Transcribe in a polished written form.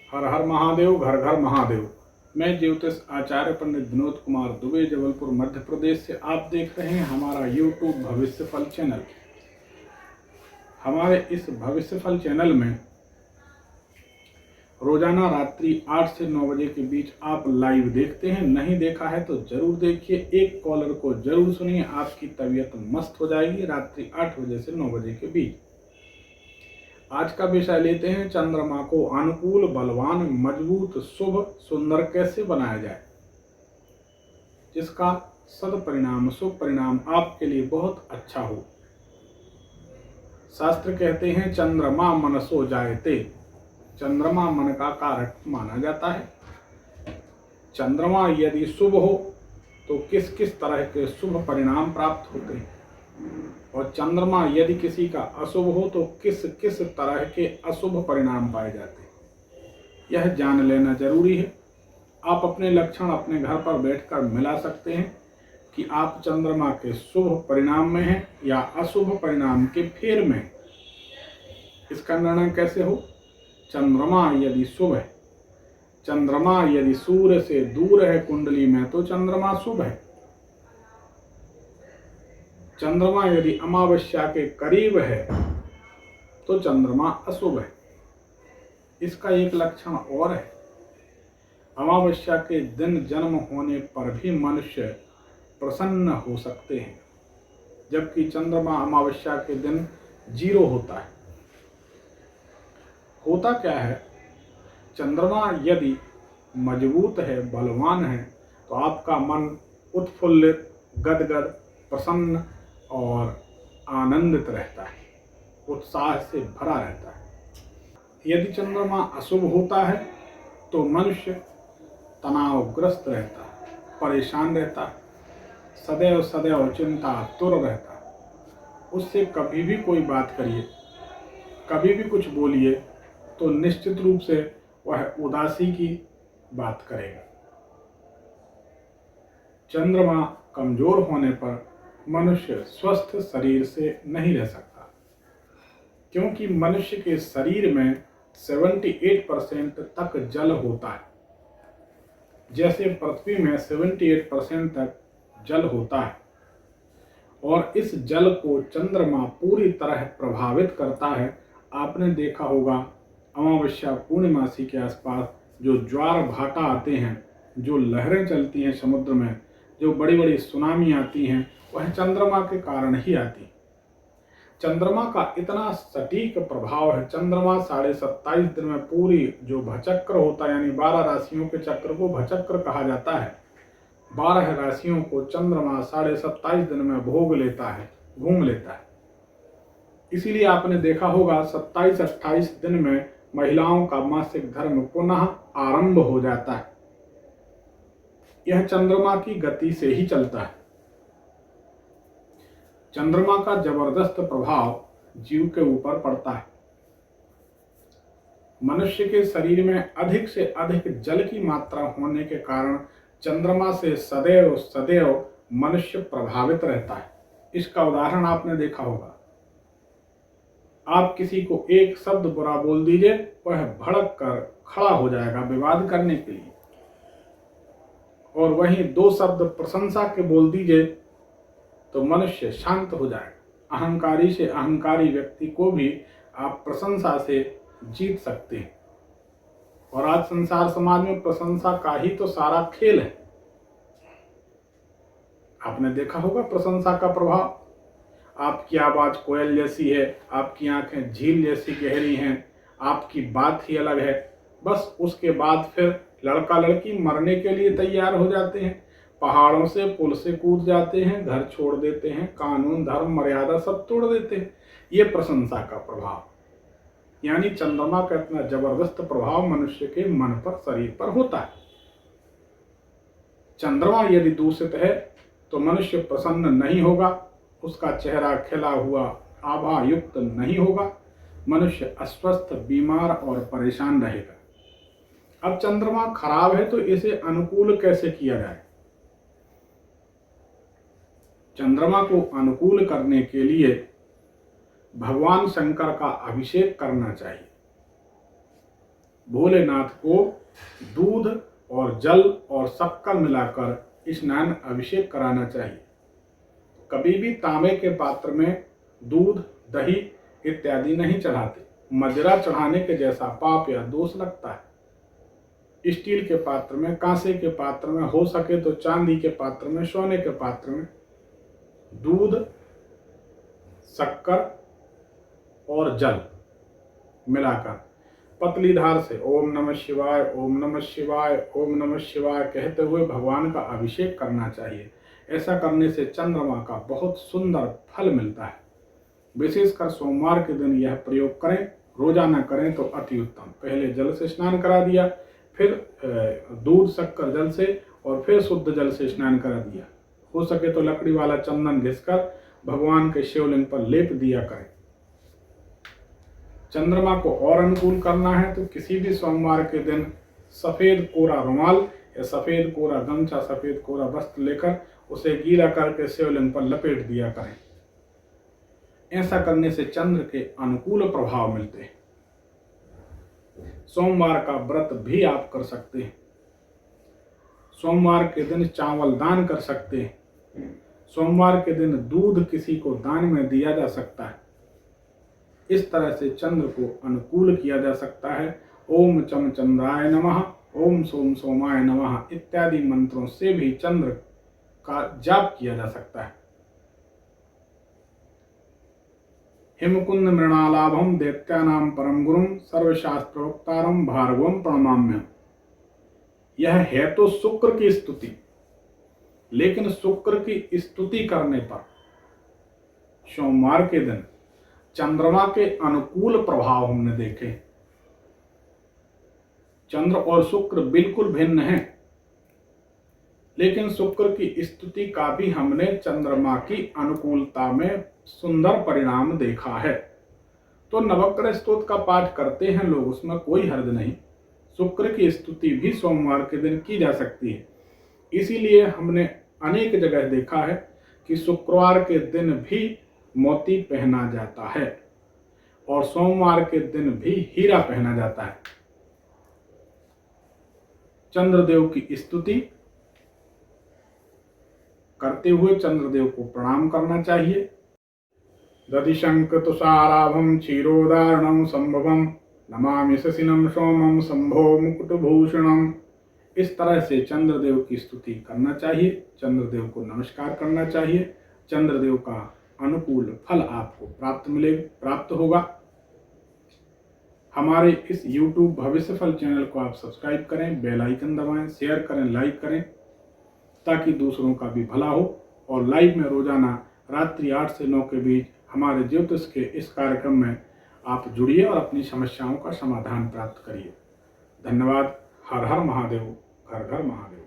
हर हर महादेव, घर घर महादेव। मैं ज्योतिष आचार्य पंडित विनोद कुमार दुबे, जबलपुर मध्य प्रदेश से आप देख रहे हैं हमारा यूट्यूब भविष्य फल चैनल। हमारे इस भविष्य फल चैनल में रोजाना रात्रि 8 से 9 बजे के बीच आप लाइव देखते हैं। नहीं देखा है तो जरूर देखिए। एक कॉलर को जरूर सुनिए, आपकी तबीयत मस्त हो जाएगी। रात्रि 8 बजे से 9 बजे के बीच आज का विषय लेते हैं, चंद्रमा को अनुकूल, बलवान, मजबूत, शुभ, सुंदर कैसे बनाया जाए, जिसका सदपरिणाम, शुभ परिणाम आपके लिए बहुत अच्छा हो। शास्त्र कहते हैं चंद्रमा मनसो जायते, चंद्रमा मन का कारक माना जाता है। चंद्रमा यदि शुभ हो तो किस किस तरह के शुभ परिणाम प्राप्त होते हैं, और चंद्रमा यदि किसी का अशुभ हो तो किस किस तरह के अशुभ परिणाम पाए जाते हैं, यह जान लेना जरूरी है। आप अपने लक्षण अपने घर पर बैठकर मिला सकते हैं कि आप चंद्रमा के शुभ परिणाम में हैं या अशुभ परिणाम के फेर में। इसका निर्णय कैसे हो? चंद्रमा यदि शुभ है, चंद्रमा यदि सूर्य से दूर है कुंडली में तो चंद्रमा शुभ है। चंद्रमा यदि अमावस्या के करीब है तो चंद्रमा अशुभ है। इसका एक लक्षण और है, अमावस्या के दिन जन्म होने पर भी मनुष्य प्रसन्न हो सकते हैं, जबकि चंद्रमा अमावस्या के दिन 0 होता है। होता क्या है, चंद्रमा यदि मजबूत है, बलवान है, तो आपका मन उत्फुल्लित, गदगद, प्रसन्न और आनंदित रहता है, उत्साह से भरा रहता है। यदि चंद्रमा अशुभ होता है तो मनुष्य तनावग्रस्त रहता है, परेशान रहता है, सदैव सदैव चिंतातुर रहता है। उससे कभी भी कोई बात करिए, कभी भी कुछ बोलिए तो निश्चित रूप से वह उदासी की बात करेगा। चंद्रमा कमजोर होने पर मनुष्य स्वस्थ शरीर से नहीं रह सकता, क्योंकि मनुष्य के शरीर में 78% तक जल होता है। जैसे पृथ्वी में 78% तक जल होता है, और इस जल को चंद्रमा पूरी तरह प्रभावित करता है। आपने देखा होगा अमावस्या पूर्णिमासी के आसपास जो ज्वार भाटा आते हैं, जो लहरें चलती हैं समुद्र में, जो बड़ी बड़ी सुनामी आती हैं, वह चंद्रमा के कारण ही आती। चंद्रमा का इतना सटीक प्रभाव है। चंद्रमा 27.5 दिन में पूरी जो भचक्र होता है, यानी 12 राशियों के चक्र को भचक्र कहा जाता है। 12 राशियों को चंद्रमा 27.5 दिन में भोग लेता है, घूम लेता है। इसीलिए आपने देखा होगा 27-28 दिन में महिलाओं का मासिक धर्म पुनः आरंभ हो जाता है। यह चंद्रमा की गति से ही चलता है। चंद्रमा का जबरदस्त प्रभाव जीव के ऊपर पड़ता है। मनुष्य के शरीर में अधिक से अधिक जल की मात्रा होने के कारण चंद्रमा से सदैव सदैव मनुष्य प्रभावित रहता है। इसका उदाहरण आपने देखा होगा। आप किसी को एक शब्द बुरा बोल दीजिए, वह भड़क कर खड़ा हो जाएगा विवाद करने के लिए, और वहीं 2 शब्द प्रशंसा के बोल दीजिए तो मनुष्य शांत हो जाएगा। अहंकारी से अहंकारी व्यक्ति को भी आप प्रशंसा से जीत सकते हैं। और आज संसार समाज में प्रशंसा का ही तो सारा खेल है। आपने देखा होगा प्रशंसा का प्रभाव। आपकी आवाज कोयल जैसी है, आपकी आंखें झील जैसी गहरी हैं, आपकी बात ही अलग है। बस उसके बाद फिर लड़का लड़की मरने के लिए तैयार हो जाते हैं, पहाड़ों से पुल से कूद जाते हैं, घर छोड़ देते हैं, कानून धर्म मर्यादा सब तोड़ देते हैं। ये प्रशंसा का प्रभाव, यानी चंद्रमा का इतना जबरदस्त प्रभाव मनुष्य के मन पर, शरीर पर होता है। चंद्रमा यदि दूषित है तो मनुष्य प्रसन्न नहीं होगा, उसका चेहरा खिला हुआ आभा युक्त नहीं होगा, मनुष्य अस्वस्थ, बीमार और परेशान रहेगा। अब चंद्रमा खराब है तो इसे अनुकूल कैसे किया जाए? चंद्रमा को अनुकूल करने के लिए भगवान शंकर का अभिषेक करना चाहिए। भोलेनाथ को दूध और जल और शक्कर मिलाकर स्नान अभिषेक कराना चाहिए। कभी भी तांबे के पात्र में दूध, दही इत्यादि नहीं चढ़ाते। मदिरा चढ़ाने के जैसा पाप या दोष लगता है। स्टील के पात्र में, कांसे के पात्र में, हो सके तो चांदी के पात्र में, सोने के पात्र में दूध, शक्कर और जल मिलाकर पतली धार से ओम नमः शिवाय, ओम नमः शिवाय, ओम नमः शिवाय कहते हुए भगवान का अभिषेक करना चाहिए। ऐसा करने से चंद्रमा का बहुत सुंदर फल मिलता है। विशेषकर सोमवार के दिन यह प्रयोग करें, रोजाना करें तो अति उत्तम। पहले जल से स्नान करा दिया, फिर दूध, शक्कर, जल से और फिर शुद्ध जल से स्नान करा दिया। हो सके तो लकड़ी वाला चंदन घिसकर भगवान के शिवलिंग पर लेप दिया करें। चंद्रमा को और अनुकूल करना है तो किसी भी सोमवार के दिन सफेद कोरा रुमाल या सफेद कोरा गमछा, सफेद कोरा वस्त्र लेकर उसे गीला करके शिवलिंग पर लपेट दिया करें। ऐसा करने से चंद्र के अनुकूल प्रभाव मिलते हैं। सोमवार का व्रत भी आप कर सकते हैं। सोमवार के दिन चावल दान कर सकते हैं। सोमवार के दिन दूध किसी को दान में दिया जा सकता है। इस तरह से चंद्र को अनुकूल किया जा सकता है। ओम चम चंद्राय नमः, ओम सोम सोमाय नमः इत्यादि मंत्रों से भी चंद्र का जाप किया जा सकता है। हिमकुंद मृणालाभम दैत्यानाम परम गुरुम सर्वशास्त्रोक्तारम भार्गवम प्रणमाम्यहम्। यह है तो शुक्र की स्तुति, लेकिन शुक्र की स्तुति करने पर सोमवार के दिन चंद्रमा के अनुकूल प्रभाव हमने देखे। चंद्र और शुक्र बिल्कुल भिन्न हैं, लेकिन शुक्र की स्तुति का भी हमने चंद्रमा की अनुकूलता में सुंदर परिणाम देखा है। तो नवग्रह स्तोत्र का पाठ करते हैं लोग, उसमें कोई हर्ज नहीं। शुक्र की स्तुति भी सोमवार के दिन की जा सकती है। इसीलिए हमने अनेक जगह देखा है कि शुक्रवार के दिन भी मोती पहना जाता है और सोमवार के दिन भी हीरा पहना जाता है। चंद्रदेव की स्तुति करते हुए चंद्रदेव को प्रणाम करना चाहिए। दधिशंक तुषाराभम क्षीरोदारणम संभवम नमामि शशिनम सोमम शंभो मुकुटभूषणम। इस तरह से चंद्रदेव की स्तुति करना चाहिए, चंद्रदेव को नमस्कार करना चाहिए। चंद्रदेव का अनुकूल फल आपको प्राप्त होगा। हमारे इस YouTube भविष्य फल चैनल को आप सब्सक्राइब करें, बेल आइकन दबाएं, शेयर करें, लाइक करें, ताकि दूसरों का भी भला हो। और लाइव में रोजाना रात्रि 8 से 9 के बीच हमारे ज्योतिष के इस कार्यक्रम में आप जुड़िए और अपनी समस्याओं का समाधान प्राप्त करिए। धन्यवाद। हर हर महादेव, घर घर महादेव।